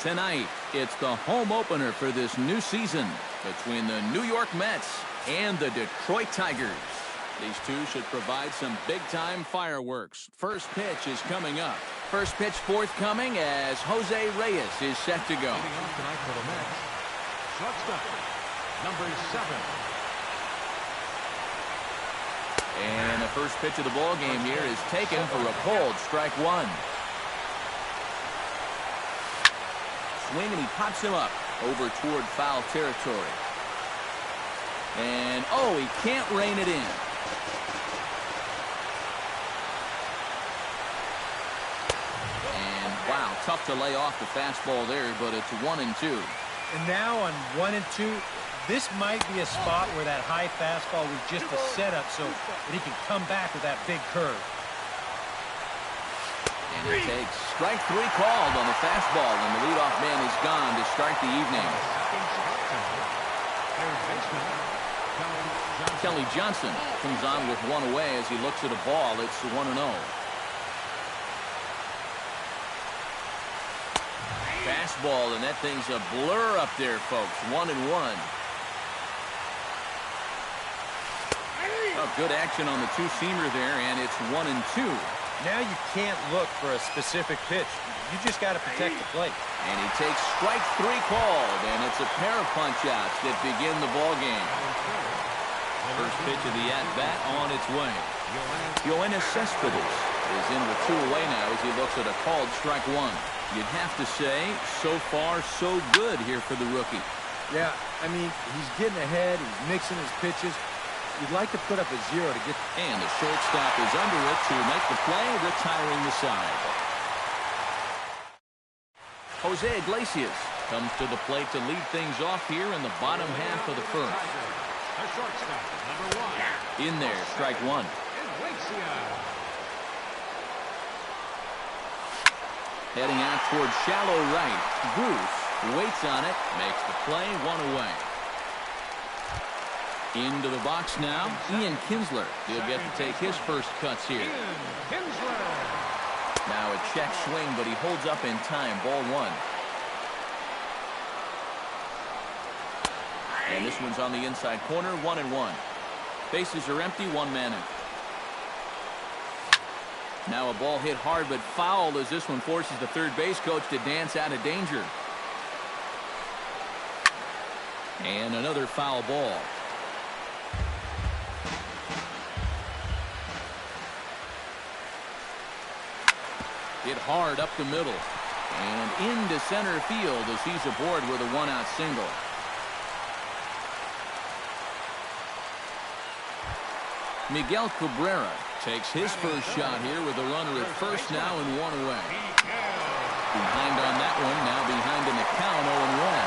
Tonight, it's the home opener for this new season between the New York Mets and the Detroit Tigers. These two should provide some big-time fireworks. First pitch is coming up. First pitch forthcoming as Jose Reyes is set to go. Leading off tonight for the Mets, shortstop, number 7. And the first pitch of the ball game here is taken for a cold strike one. Swing, and he pops him up over toward foul territory. And, oh, he can't rein it in. And, wow, tough to lay off the fastball there, but it's 1-2. And now on 1-2, this might be a spot where that high fastball was just a setup so that he can come back with that big curve. And it takes strike 3 called on the fastball, and the leadoff man is gone to start the evening. Kelly Johnson comes on with one away as he looks at a ball. It's 1-0. Fastball, and that thing's a blur up there, folks. 1-1. Oh, good action on the two-seamer there, and it's 1-2. Now you can't look for a specific pitch. You just got to protect the plate. And he takes strike 3 called, and it's a pair of punch-outs that begin the ball game. First pitch of the at-bat on its way. Yoenis Cespedes is in with 2 away now as he looks at a called strike 1. You'd have to say, so far, so good here for the rookie. Yeah, I mean, he's getting ahead. He's mixing his pitches. You'd like to put up a 0 to get... And the shortstop is under it to make the play, retiring the side. Jose Iglesias comes to the plate to lead things off here in the bottom half of the first. The shortstop, number 1. In there, strike 1. Heading out toward shallow right. Bruce waits on it, makes the play, 1 away. Into the box now, Ian Kinsler. He'll get to take his first cuts here. Now a check swing, but he holds up in time. Ball 1. And this one's on the inside corner, 1-1. Bases are empty, 1 man out. Now a ball hit hard but foul as this one forces the third base coach to dance out of danger. And another foul ball. Hit hard up the middle. And into center field as he's aboard with a 1-out single. Miguel Cabrera takes his first shot here with a runner at first now and 1 away. Behind on that one, now behind in the count, 0-1.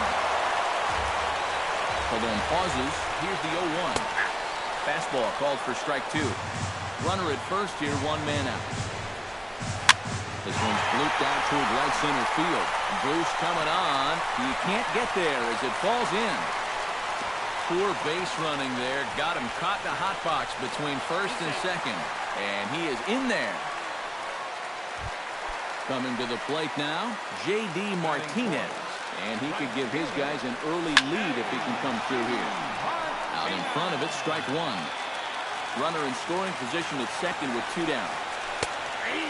Hold on, pauses. Here's the 0-1. Fastball called for strike 2. Runner at first here, 1 man out. This one's blooped out toward right center field. Bruce coming on. He can't get there as it falls in. Poor base running there. Got him caught in a hot box between first and second. And he is in there. Coming to the plate now, J.D. Martinez. And he could give his guys an early lead if he can come through here. Out in front of it, strike 1. Runner in scoring position at second with 2 down.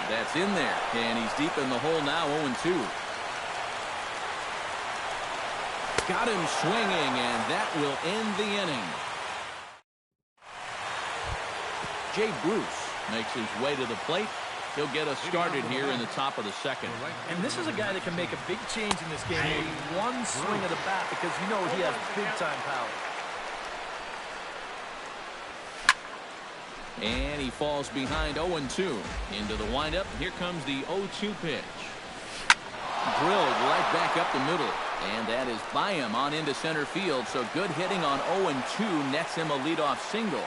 That's in there, and he's deep in the hole now, 0-2. Got him swinging, and that will end the inning. Jay Bruce makes his way to the plate. He'll get us started here in the top of the second. And this is a guy that can make a big change in this game with 1 swing of the bat because you know he has big-time power. And he falls behind 0-2. Into the windup. Here comes the 0-2 pitch. Drilled right back up the middle. And that is by him on into center field. So good hitting on 0-2 nets him a leadoff single.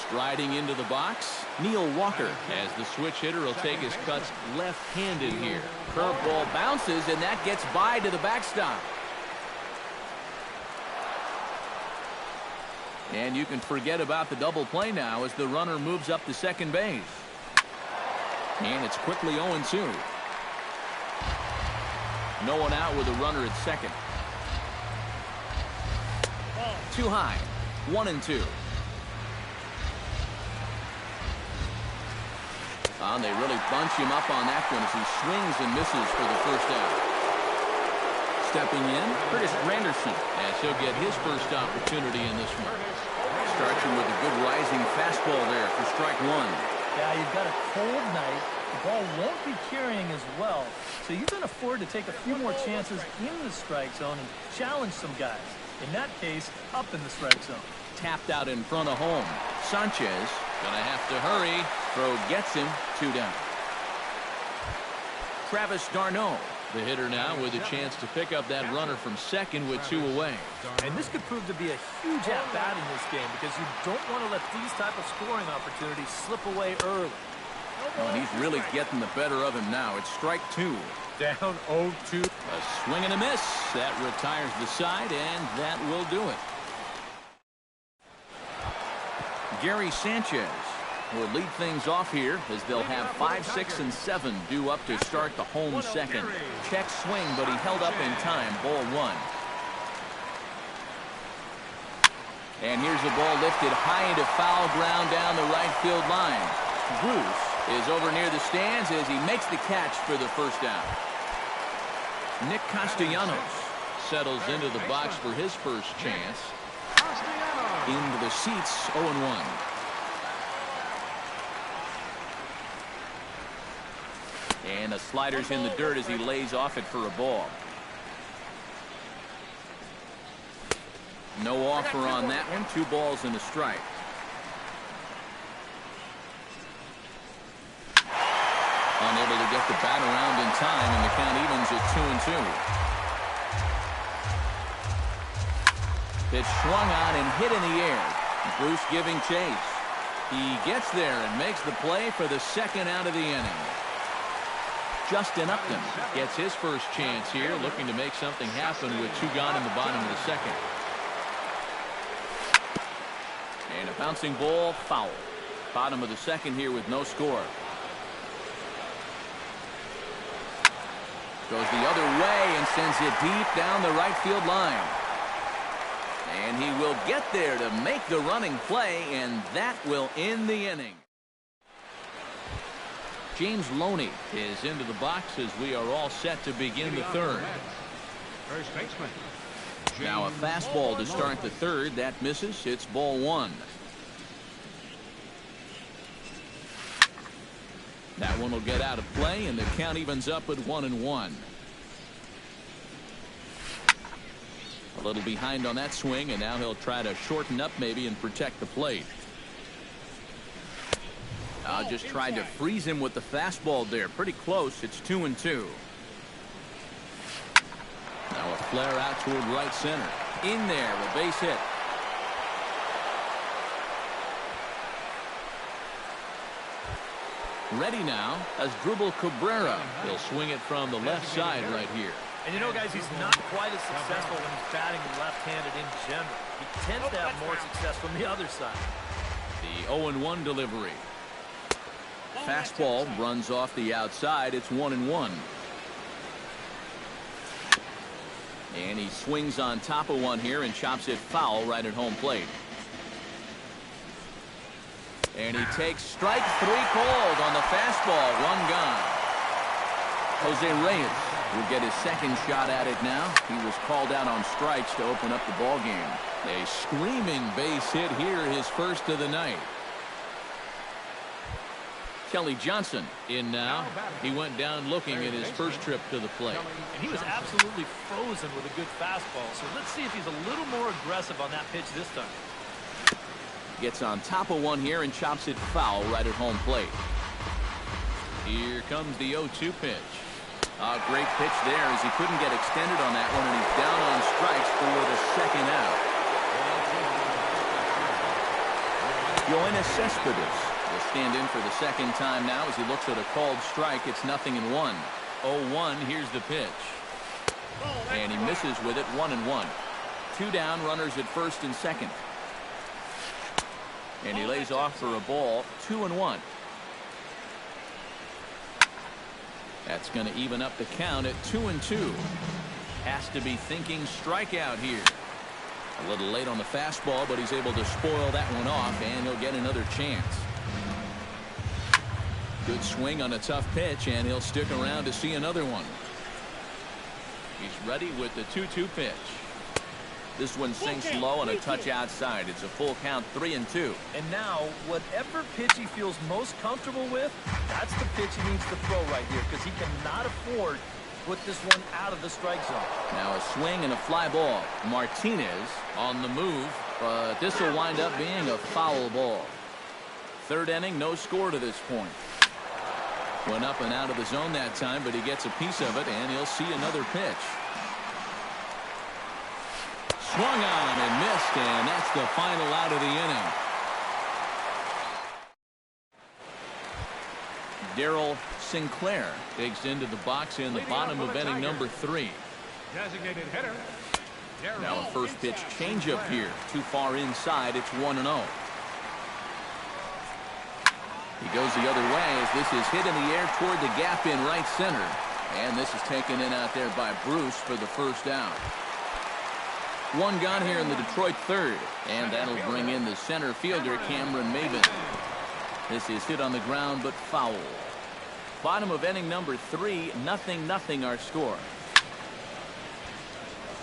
Striding into the box, Neil Walker, as the switch hitter will take his cuts left-handed here. Curveball bounces, and that gets by to the backstop. And you can forget about the double play now as the runner moves up to second base. And it's quickly 0-2. No one out with a runner at second. Too high. 1-2. They really bunch him up on that one as he swings and misses for the first out. Stepping in, Curtis Granderson, as he'll get his first opportunity in this one. Starts him with a good rising fastball there for strike one. Yeah, you've got a cold night. The ball won't be carrying as well, so you can afford to take a few more chances in the strike zone and challenge some guys. In that case, up in the strike zone. Tapped out in front of home. Sanchez gonna have to hurry. Throw gets him. 2 down. Travis d'Arnaud, the hitter now, with a chance to pick up that runner from second with 2 away. And this could prove to be a huge at-bat in this game because you don't want to let these type of scoring opportunities slip away early. Oh, and he's really getting the better of him now. It's strike 2. Down 0-2. A swing and a miss. That retires the side, and that will do it. Gary Sanchez will lead things off here as they'll have 5, 6, and 7 due up to start the home second. Check swing, but he held up in time. Ball 1. And here's the ball lifted high into foul ground down the right field line. Bruce is over near the stands as he makes the catch for the first out. Nick Castellanos settles into the box for his first chance. Into the seats, 0-1. And the slider's in the dirt as he lays off it for a ball. No offer on that one. 2 balls and a strike. Unable to get the bat around in time, and the count evens at 2-2. Pitch swung on and hit in the air. Bruce giving chase. He gets there and makes the play for the second out of the inning. Justin Upton gets his first chance here, looking to make something happen with 2 gone in the bottom of the second. And a bouncing ball, foul. Bottom of the second here with no score. Goes the other way and sends it deep down the right field line. And he will get there to make the running play, and that will end the inning. James Loney is into the box as we are all set to begin the third. First baseman. Now a fastball to start the third. That misses. It's ball 1. That one will get out of play, and the count evens up at 1-1. A little behind on that swing, and now he'll try to shorten up maybe and protect the plate. Just tried to freeze him with the fastball there. Pretty close. It's 2-2. Now a flare out toward right center. In there, a base hit. Ready now as Drupal Cabrera. He'll swing it from the left side right here. And you know, guys, he's not quite as successful when he's batting left-handed in general. He tends to have more success from the other side. The 0-1 delivery. Fastball runs off the outside. It's 1-1. And he swings on top of one here and chops it foul right at home plate. And he takes strike 3 called on the fastball. 1 gone. Jose Reyes will get his second shot at it now. He was called out on strikes to open up the ball game. A screaming base hit here, his first of the night. Kelly Johnson in now. He went down looking at his first trip to the plate. And he was absolutely frozen with a good fastball. So let's see if he's a little more aggressive on that pitch this time. Gets on top of one here and chops it foul right at home plate. Here comes the 0-2 pitch. A great pitch there as he couldn't get extended on that one, and he's down on strikes for the second out. Yoenis Cespedes will stand in for the second time now as he looks at a called strike. It's 0-1. 0-1. Here's the pitch. And he misses with it. 1-1. 2 down, runners at first and second. And he lays off for a ball. 2-1. That's going to even up the count at 2-2. Has to be thinking strikeout here. A little late on the fastball, but he's able to spoil that one off, and he'll get another chance. Good swing on a tough pitch, and he'll stick around to see another one. He's ready with the 2-2 pitch. This one sinks low and a touch outside. It's a full count, 3-2. And now, whatever pitch he feels most comfortable with, that's the pitch he needs to throw right here, because he cannot afford to put this one out of the strike zone. Now a swing and a fly ball. Martinez on the move, but this will wind up being a foul ball. Third inning, no score to this point. Went up and out of the zone that time, but he gets a piece of it, and he'll see another pitch. Swung on and missed, and that's the final out of the inning. Darryl Sinclair digs into the box in the bottom of inning number 3. Designated hitter. Now a first pitch changeup here. Too far inside. It's 1-0. He goes the other way as this is hit in the air toward the gap in right center. And this is taken in out there by Bruce for the first out. One gone here in the Detroit third, and that'll bring in the center fielder Cameron Maben. This is hit on the ground but foul. Bottom of inning number 3, 0-0 our score.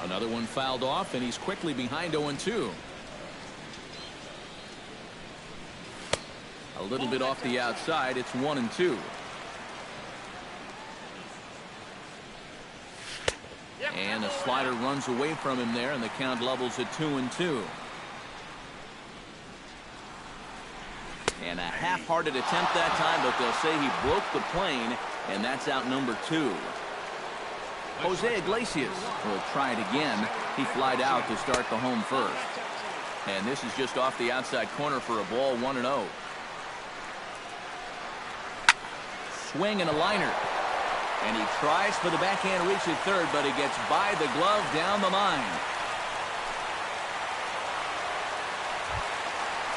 Another one fouled off, and he's quickly behind 0-2. A little bit off the outside. It's 1-2. And a slider runs away from him there, and the count levels at 2-2. And a half-hearted attempt that time, but they'll say he broke the plane, and that's out number 2. Jose Iglesias will try it again. He flied out to start the home first. And this is just off the outside corner for a ball, 1-0. Swing and a liner. And he tries for the backhand reach at third, but he gets by the glove down the line.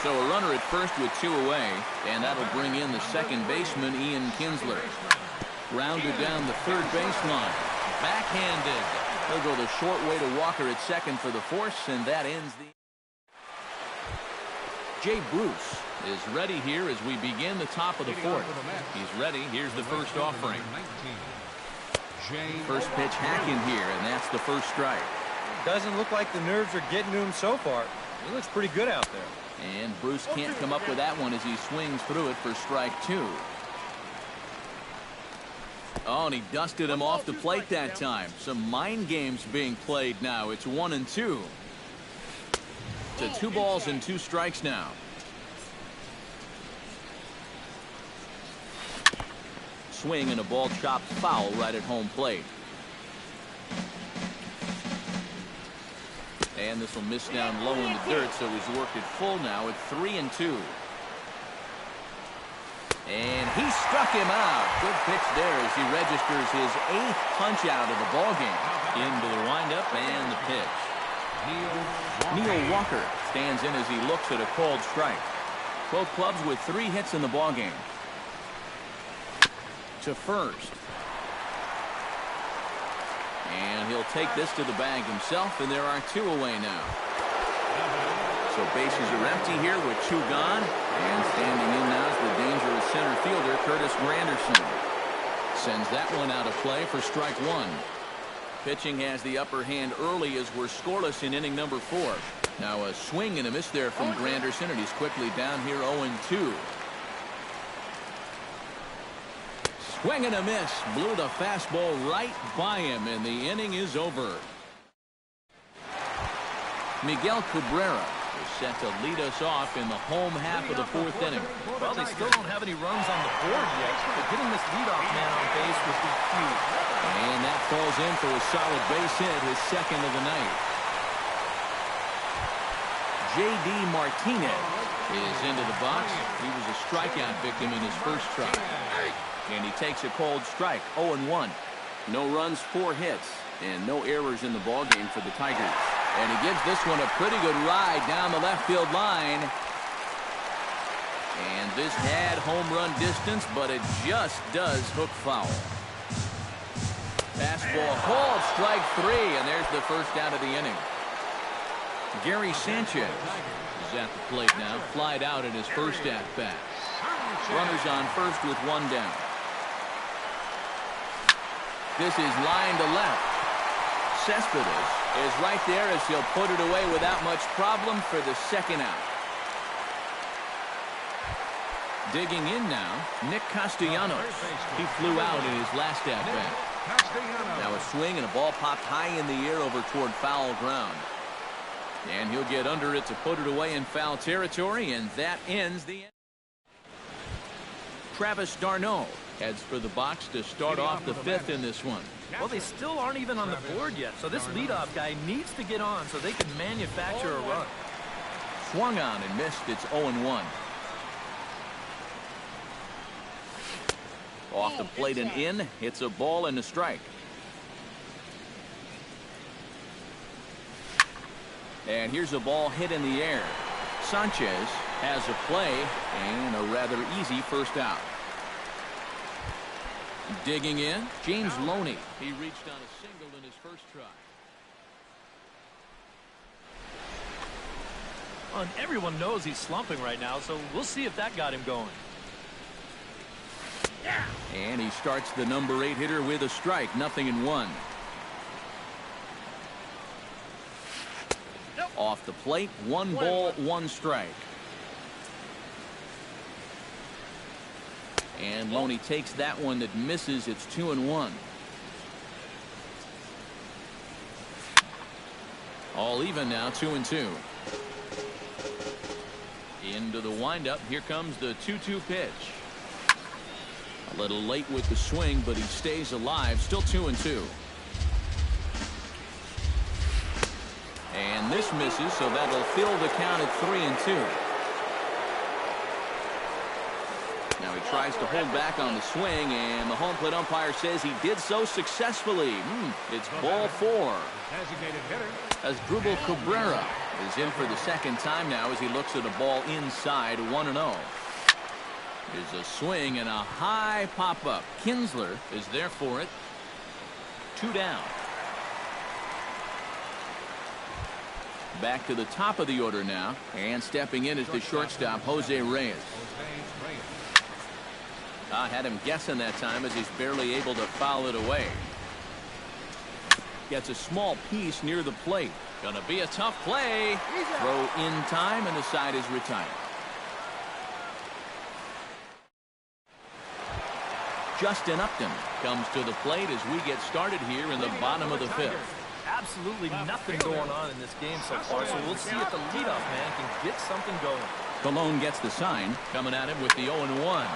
So a runner at first with 2 away, and that'll bring in the second baseman, Ian Kinsler. Grounded down the third baseline. Backhanded. He'll go the short way to Walker at second for the force, and that ends the... Jay Bruce is ready here as we begin the top of the fourth. He's ready. Here's the first offering. First pitch hacking here, and that's the first strike. Doesn't look like the nerves are getting to him so far. He looks pretty good out there. And Bruce can't come up with that one as he swings through it for strike 2. Oh, and he dusted him off the plate that time. Some mind games being played now. It's 1-2. To 2 balls and 2 strikes now. Swing and a ball chopped foul right at home plate. And this will miss down low in the dirt, so he's worked it full now at 3-2. And he struck him out. Good pitch there as he registers his 8th punch out of the ballgame. Into the windup and the pitch. Neil Walker stands in as he looks at a called strike. Both clubs with 3 hits in the ballgame. To first. And he'll take this to the bag himself, and there are 2 away now. So bases are empty here with 2 gone. And standing in now is the dangerous center fielder, Curtis Granderson. Sends that one out of play for strike 1. Pitching has the upper hand early as we're scoreless in inning number 4. Now a swing and a miss there from Granderson, and he's quickly down here 0-2. Swing and a miss. Blew the fastball right by him, and the inning is over. Miguel Cabrera is set to lead us off in the home half of the 4th inning. Well, they still don't have any runs on the board yet, but getting this leadoff man on base would be huge. And that falls in for a solid base hit, his 2nd of the night. J.D. Martinez is into the box. He was a strikeout victim in his first try. And he takes a cold strike, 0-1. No runs, 4 hits, and no errors in the ballgame for the Tigers. And he gives this one a pretty good ride down the left field line. And this had home run distance, but it just does hook foul. fastball called strike 3, and there's the first out of the inning. Gary Sanchez is at the plate now, flied out in his first at-bat. Runners on first with one down. This is line to left. Cespedes is right there as he'll put it away without much problem for the second out. Digging in now, Nick Castellanos. He flew out in his last at-bat. Now a swing and a ball popped high in the air over toward foul ground. And he'll get under it to put it away in foul territory, and that ends the inning. Travis d'Arnaud heads for the box to start off the fifth in this one. Well, they still aren't even on the board yet, so this leadoff guy needs to get on so they can manufacture a run. Swung on and missed. It's 0-1. Off the plate and in. It's a ball and a strike. And here's a ball hit in the air. Sanchez has a play and a rather easy first out. Digging in, James Loney. He reached on a single in his first try. And everyone knows he's slumping right now, so we'll see if that got him going. And he starts the number 8 hitter with a strike, 0-1. Off the plate, 1 ball, 1 strike. And Loney takes that one that misses. It's 2-1. All even now, 2-2. Into the windup. Here comes the 2-2 pitch. A little late with the swing, but he stays alive. Still 2-2. And this misses, so that'll fill the count at 3-2. Now he tries to hold back on the swing, and the home plate umpire says he did so successfully. It's ball 4. As Drupal Cabrera is in for the second time now as he looks at a ball inside, 1-0. There's a swing and a high pop-up. Kinsler is there for it. 2 down. Back to the top of the order now, and stepping in is the shortstop, Jose Reyes. I had him guessing that time as he's barely able to foul it away. Gets a small piece near the plate. Gonna be a tough play. Throw in time, and the side is retired. Justin Upton comes to the plate as we get started here in the bottom of the fifth. Absolutely nothing going on in this game so far, so we'll see if the leadoff man can get something going. Colon gets the sign, coming at him with the 0-1.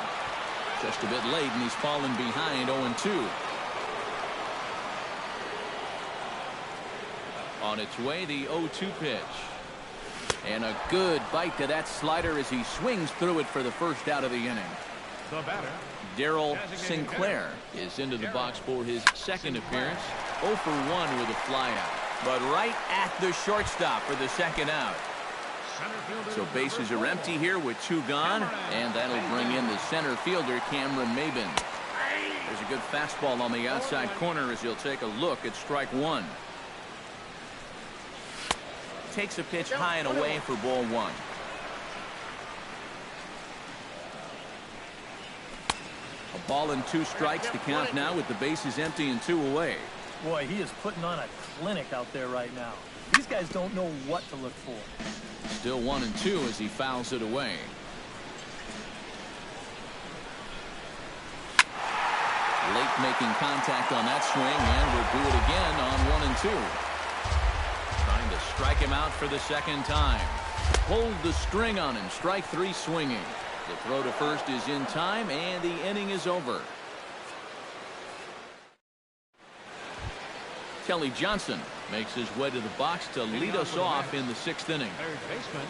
Just a bit late, and he's fallen behind 0-2. On its way, the 0-2 pitch. And a good bite to that slider as he swings through it for the first out of the inning. The batter, Darryl Sinclair is into the box for his second appearance. 0 for 1 with a flyout, but right at the shortstop for the second out. So bases are empty here with 2 gone, and that'll bring in the center fielder, Cameron Maben. There's a good fastball on the outside corner as he'll take a look at strike 1. Takes a pitch high and away for ball 1. A ball and 2 strikes to count now with the bases empty and 2 away. Boy, he is putting on a clinic out there right now. These guys don't know what to look for. Still 1-2 as he fouls it away. Late making contact on that swing, and will do it again on 1-2. Trying to strike him out for the second time. Pulled the string on him. Strike 3 swinging. The throw to first is in time, and the inning is over. Kelly Johnson makes his way to the box to lead us off in the 6th inning. third baseman,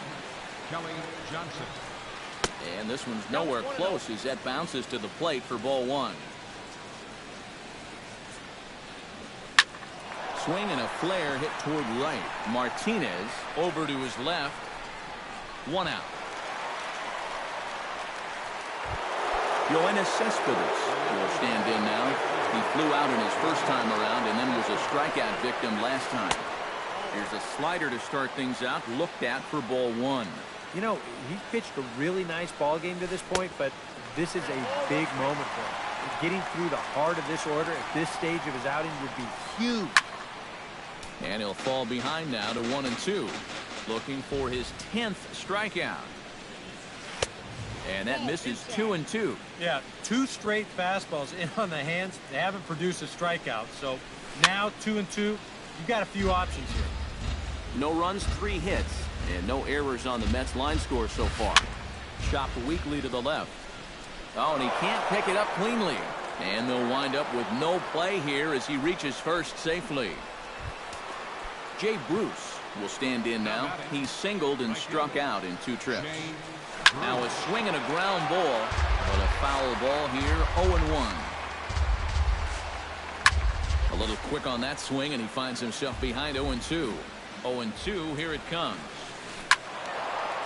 Kelly Johnson. And this one's nowhere close as that bounces to the plate for ball 1. Swing and a flare hit toward right. Martinez over to his left. 1 out. Yoenis Cespedes will stand in now. He flew out in his first time around and then was a strikeout victim last time. Here's a slider to start things out, looked at for ball one. You know, he pitched a really nice ball game to this point, but this is a big moment for him. Getting through the heart of this order at this stage of his outing would be huge. And he'll fall behind now to 1-2. Looking for his 10th strikeout. And that misses 2-2. Yeah, 2 straight fastballs in on the hands. They haven't produced a strikeout. So now 2-2. You've got a few options here. No runs, 3 hits, and no errors on the Mets line score so far. Chopped weakly to the left. Oh, and he can't pick it up cleanly. And they'll wind up with no play here as he reaches first safely. Jay Bruce will stand in now. He singled and struck out in 2 trips. Now a swing and a ground ball, but a foul ball here, 0-1. A little quick on that swing, and he finds himself behind 0-2. 0-2, here it comes.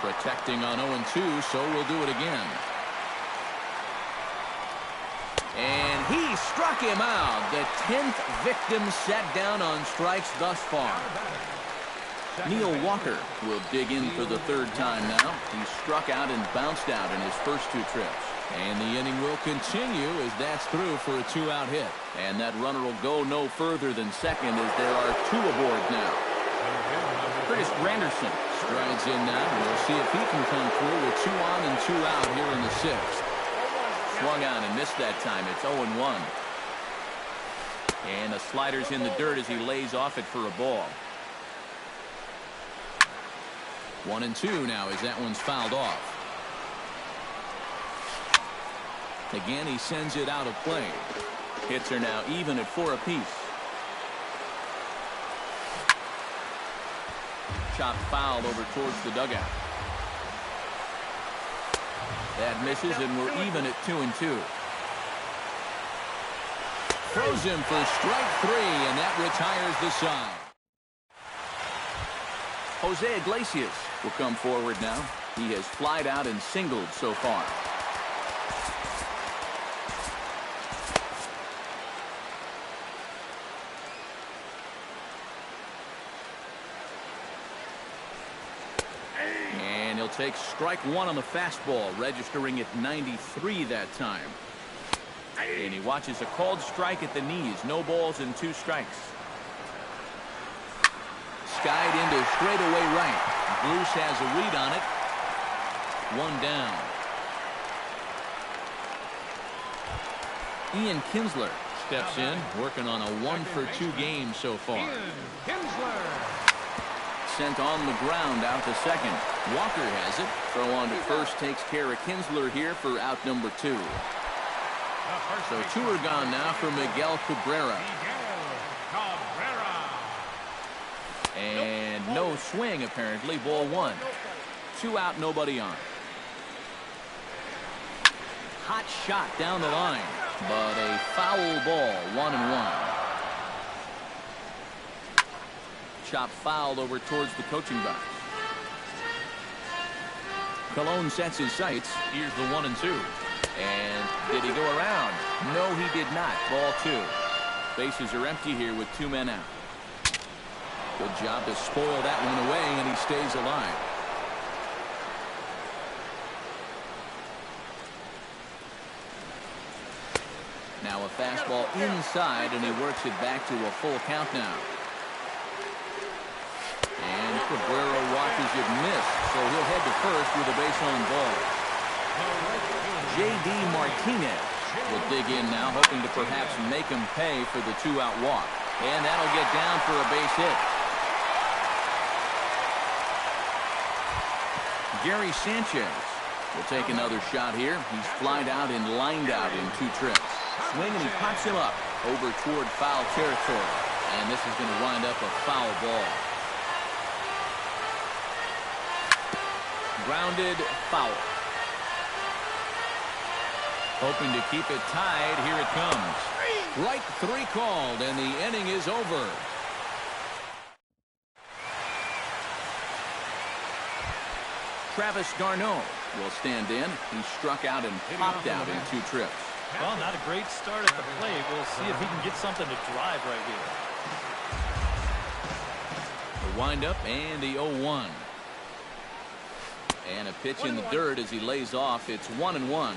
Protecting on 0-2, so we'll do it again. And he struck him out. The 10th victim set down on strikes thus far. Neil Walker will dig in for the 3rd time now. He struck out and bounced out in his first 2 trips. And the inning will continue as that's through for a 2-out hit. And that runner will go no further than second as there are 2 aboard now. Curtis Granderson strides in now. We'll see if he can come through with 2 on and 2 out here in the 6th. Swung on and missed that time. It's 0-1. And the slider's in the dirt as he lays off it for a ball. 1-2 now as that one's fouled off. Again, he sends it out of play. Hits are now even at 4 apiece. Chopped foul over towards the dugout. That misses, and we're even at 2-2. Throws him for strike 3, and that retires the side. Jose Iglesias will come forward now. He has flied out and singled so far. And he'll take strike 1 on the fastball, registering at 93 that time. And he watches a called strike at the knees. No balls and 2 strikes. Skied into straightaway right. Bruce has a read on it. 1 down. Ian Kinsler steps in, working on a 1-for-2 game so far. Sent on the ground out to second. Walker has it. Throw on to first takes care of Kinsler here for out number 2. So 2 are gone now for Miguel Cabrera. And no swing, apparently. Ball 1. 2 out, nobody on. Hot shot down the line, but a foul ball, 1-1. Chop fouled over towards the coaching box. Colon sets his sights. Here's the 1-2. And did he go around? No, he did not. Ball 2. Bases are empty here with 2 men out. Good job to spoil that one away, and he stays alive. Now a fastball inside, and he works it back to a full count now. And Cabrera watches it miss, so he'll head to first with a base on ball. J.D. Martinez will dig in now, hoping to perhaps make him pay for the 2-out walk. And that'll get down for a base hit. Gary Sanchez will take another shot here. He's flied out and lined out in 2 trips. Swing, and he pops him up over toward foul territory. And this is going to wind up a foul ball. Grounded foul. Hoping to keep it tied. Here it comes. Strike 3 called, and the inning is over. Travis d'Arnaud will stand in. He struck out and popped out in 2 trips. Well, not a great start at the plate. We'll see if he can get something to drive right here. The windup and the 0-1. And a pitch in the dirt as he lays off. It's 1-1.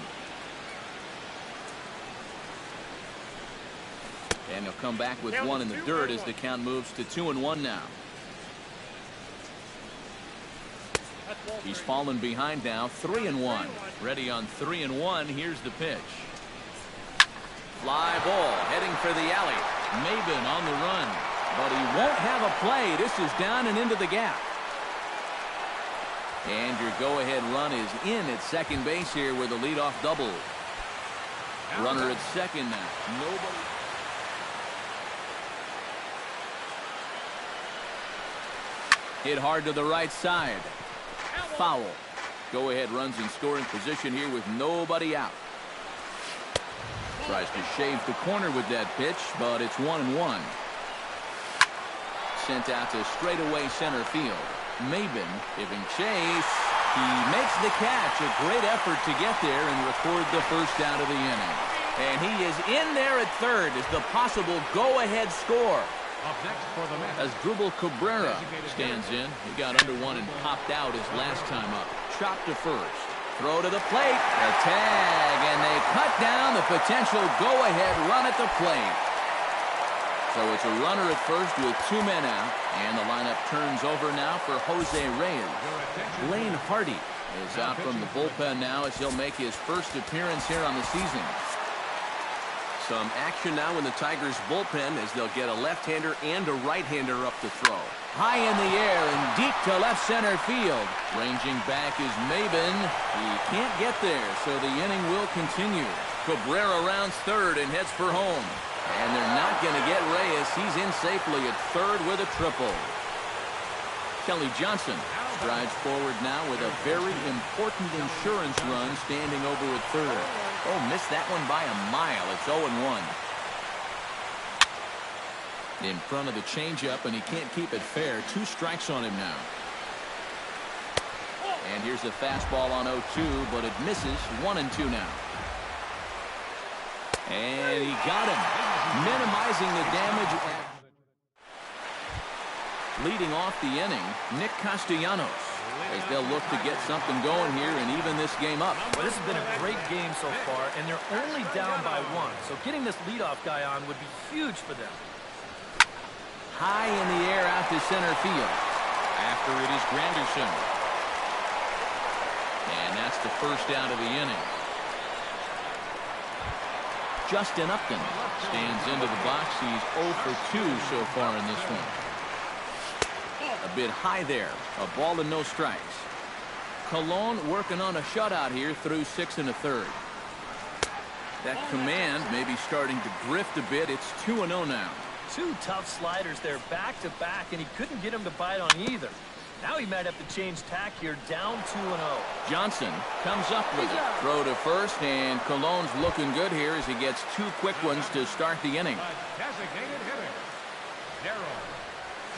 And he'll come back with 1 in the dirt as the count moves to 2-1 now. He's fallen behind now, 3-1. Ready on 3-1. Here's the pitch. Fly ball heading for the alley. Maben on the run, but he won't have a play. This is down and into the gap. And your go-ahead run is in at second base here with a leadoff double. Runner at second now. Nobody. Hit hard to the right side. Foul. Go-ahead runs in scoring position here with nobody out. Tries to shave the corner with that pitch, but it's 1-1. Sent out to straightaway center field. Maben giving chase. He makes the catch. A great effort to get there and record the first out of the inning. And he is in there at third as the possible go-ahead score. Up next for the Mets, As Drupal Cabrera stands in. He got under one and popped out his last time up. Chopped to first. Throw to the plate. A tag, and they cut down the potential go-ahead run at the plate. So it's a runner at first with 2 men out, and the lineup turns over now for Jose Reyes. Blaine Hardy is out from the bullpen now as he'll make his first appearance here on the season. Some action now in the Tigers bullpen as they'll get a left-hander and a right-hander up to throw. High in the air and deep to left center field. Ranging back is Maben. He can't get there, so the inning will continue. Cabrera rounds third and heads for home. And they're not going to get Reyes. He's in safely at third with a triple. Kelly Johnson strides forward now with a very important insurance run standing over at third. Oh, missed that one by a mile. It's 0-1. In front of the changeup, and he can't keep it fair. 2 strikes on him now. And here's a fastball on 0-2, but it misses. 1-2 now. And he got him, minimizing the damage. Leading off the inning, Nick Castellanos, as they'll look to get something going here and even this game up. Well, this has been a great game so far, and they're only down by 1. So getting this leadoff guy on would be huge for them. High in the air out to center field. After it is Granderson. And that's the first out of the inning. Justin Upton stands into the box. He's 0 for 2 so far in this one. A bit high there. A ball and no strikes. Colon working on a shutout here through 6 1/3. That command may be starting to drift a bit. It's 2-0 now. 2 tough sliders there back-to-back, and he couldn't get him to bite on either. Now he might have to change tack here, down 2-0. Johnson comes up with it. Throw to first, and Colon's looking good here as he gets 2 quick ones to start the inning. designated hitter, Darryl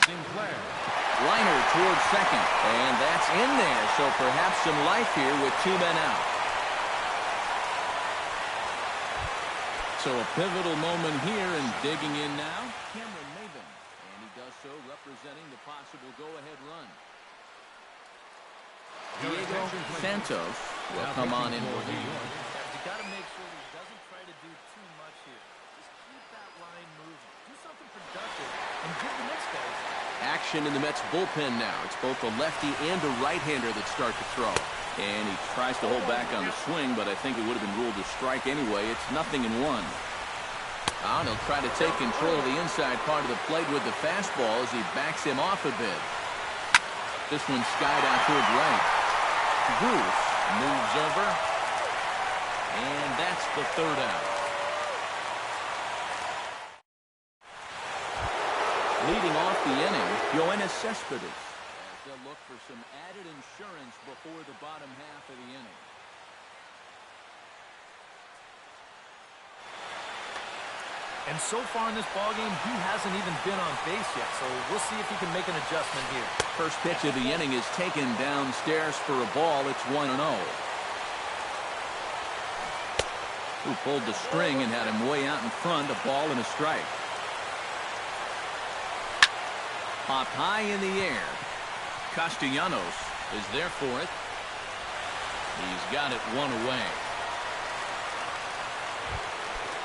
Sinclair. Liner towards second, and that's in there, so perhaps some life here with 2 men out. So a pivotal moment here, and digging in now, Cameron Maben, and he does so representing the possible go-ahead run. Diego Santos will come on in. You got to make sure he doesn't try to do too much here. Just keep that line moving. Do something productive and give the next guy. Action in the Mets bullpen now. It's both a lefty and a right-hander that start to throw. And he tries to hold back on the swing, but I think it would have been ruled a strike anyway. It's 0-1. And he'll try to take control of the inside part of the plate with the fastball as he backs him off a bit. This one's skied out toward right. Bruce moves over, and that's the 3rd out. Leading off the inning, Yoenis Cespedes, as they'll look for some added insurance before the bottom half of the inning. And so far in this ballgame, he hasn't even been on base yet, so we'll see if he can make an adjustment here. First pitch of the inning is taken downstairs for a ball. It's 1-0. who pulled the string and had him way out in front, a ball and a strike. Popped high in the air. Castellanos is there for it. He's got it one away.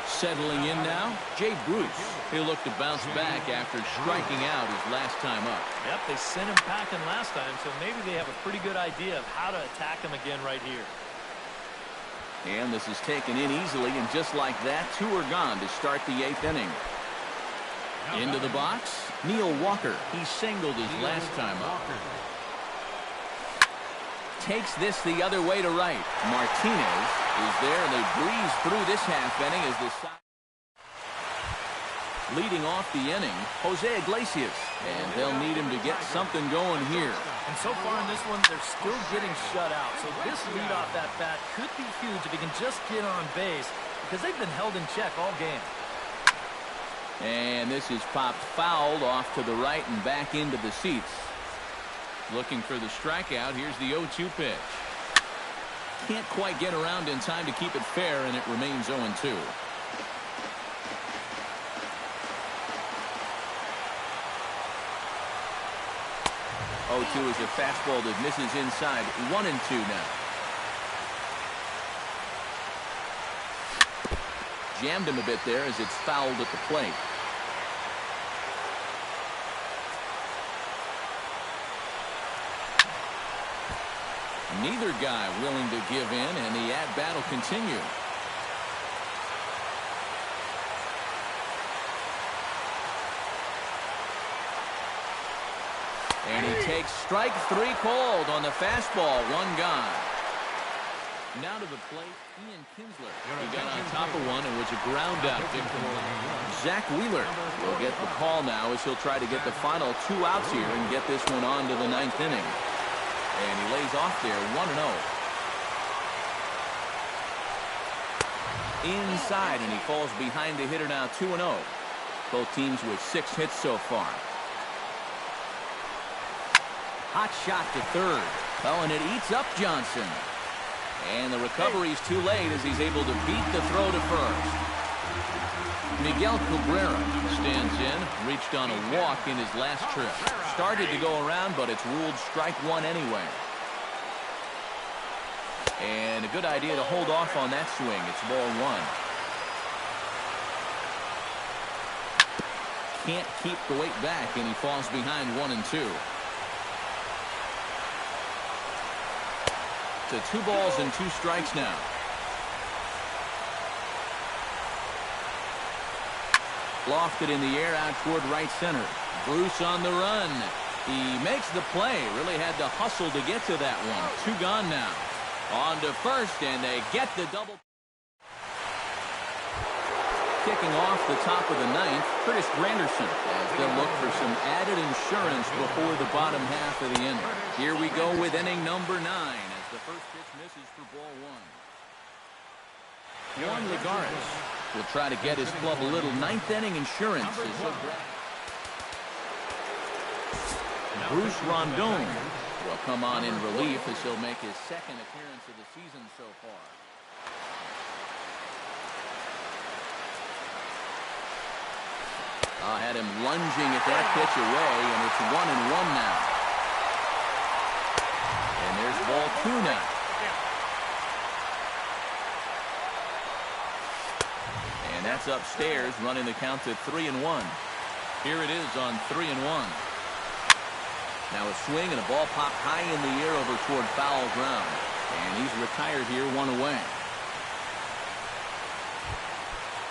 Settling in now, Jay Bruce. He'll look to bounce back after striking out his last time up. Yep, they sent him packing last time, so maybe they have a pretty good idea of how to attack him again right here. And this is taken in easily, and just like that, 2 are gone to start the 8th inning. Into the box, Neil Walker. He singled his last time up. Takes this the other way to right. Martinez is there, and they breeze through this half inning as the side. Leading off the inning, Jose Iglesias, and they'll need him to get something going here. And so far in this one, they're still getting shut out. So this leadoff at bat could be huge if he can just get on base, because they've been held in check all game. And this is popped fouled off to the right and back into the seats. Looking for the strikeout. Here's the 0-2 pitch. Can't quite get around in time to keep it fair, and it remains 0-2. Is a fastball that misses inside. 1-2 now. Jammed him a bit there as it's fouled at the plate. Neither guy willing to give in, and the at-bat will continue. And he takes strike 3 called on the fastball. 1 gone. Now to the plate, Ian Kinsler. He got on top of one and was a ground out victim. Zach Wheeler will get the call now as he'll try to get the final 2 outs here and get this one on to the 9th inning. And he lays off there 1-0. Inside, and he falls behind the hitter now 2-0. Both teams with 6 hits so far. Hot shot to third. Oh, and it eats up Johnson. And the recovery's too late as he's able to beat the throw to first. Miguel Cabrera stands in, reached on a walk in his last trip. Started to go around, but it's ruled strike 1 anyway. And a good idea to hold off on that swing. It's ball 1. Can't keep the weight back, and he falls behind 1-2. To 2 balls and 2 strikes now. Lofted in the air out toward right center. Bruce on the run. He makes the play. Really had to hustle to get to that one. 2 gone now. On to first, and they get the double. Kicking off the top of the 9th, Curtis Granderson, as they'll look for some added insurance before the bottom half of the inning. Here we go with inning number 9 as the first pitch misses for ball 1. Juan Lagares will try to get his club a little 9th inning insurance. Bruce Rondon will come on in relief as he'll make his 2nd appearance of the season so far. Had him lunging at that pitch away, and it's 1-1 now. And there's ball 2 now. And that's upstairs, running the count to 3-1. Here it is on 3-1. Now a swing and a ball popped high in the air over toward foul ground. And he's retired here, 1 away.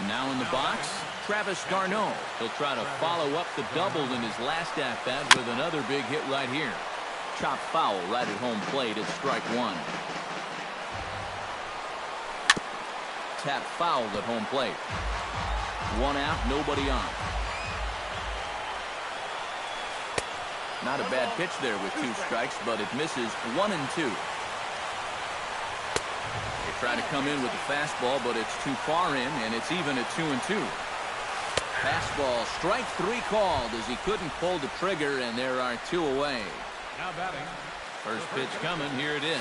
Now in the box, Travis Garneau. He'll try to follow up the double in his last at-bat with another big hit right here. Chopped foul right at home plate. It's strike 1. Tap foul at home plate. 1 out, nobody on. Not a bad pitch there with 2 strikes, but it misses 1-2. Try to come in with the fastball, but it's too far in, and it's even at 2-2. Fastball, strike 3 called as he couldn't pull the trigger, and there are 2 away. Now batting. First pitch coming. Here it is.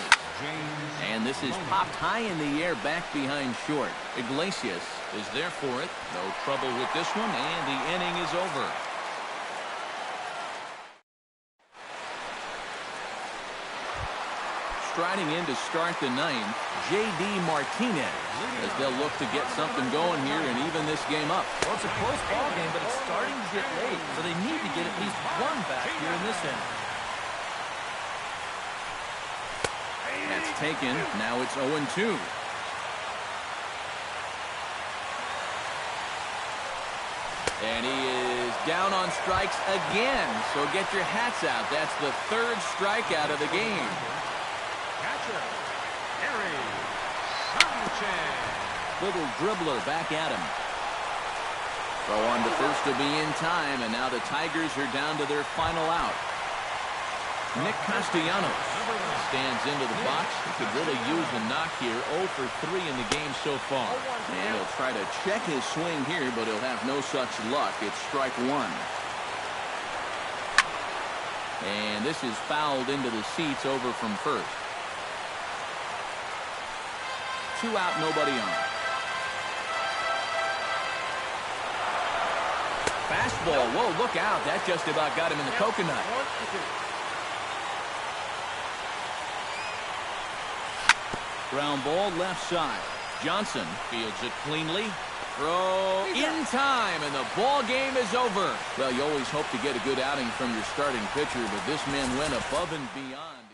And this is popped high in the air back behind short. Iglesias is there for it. No trouble with this one, and the inning is over. Striding in to start the ninth, J.D. Martinez, as they'll look to get something going here and even this game up. Well, it's a close ball game, but it's starting to get late, so they need to get at least one back here in this inning. That's taken. Now it's 0-2. And he is down on strikes again. So get your hats out. That's the third strikeout of the game. Catcher, Harry Sanchez. Little dribbler back at him. Throw on to first to be in time, and now the Tigers are down to their final out. Nick Castellanos stands into the box. He could really use a knock here. 0 for 3 in the game so far. And he'll try to check his swing here, but he'll have no such luck. It's strike one. And this is fouled into the seats over from first. 2 out, nobody on. Fastball. Whoa, look out. That just about got him in the coconut. Ground ball left side. Johnson fields it cleanly. Throw in time, and the ball game is over. Well, you always hope to get a good outing from your starting pitcher, but this man went above and beyond.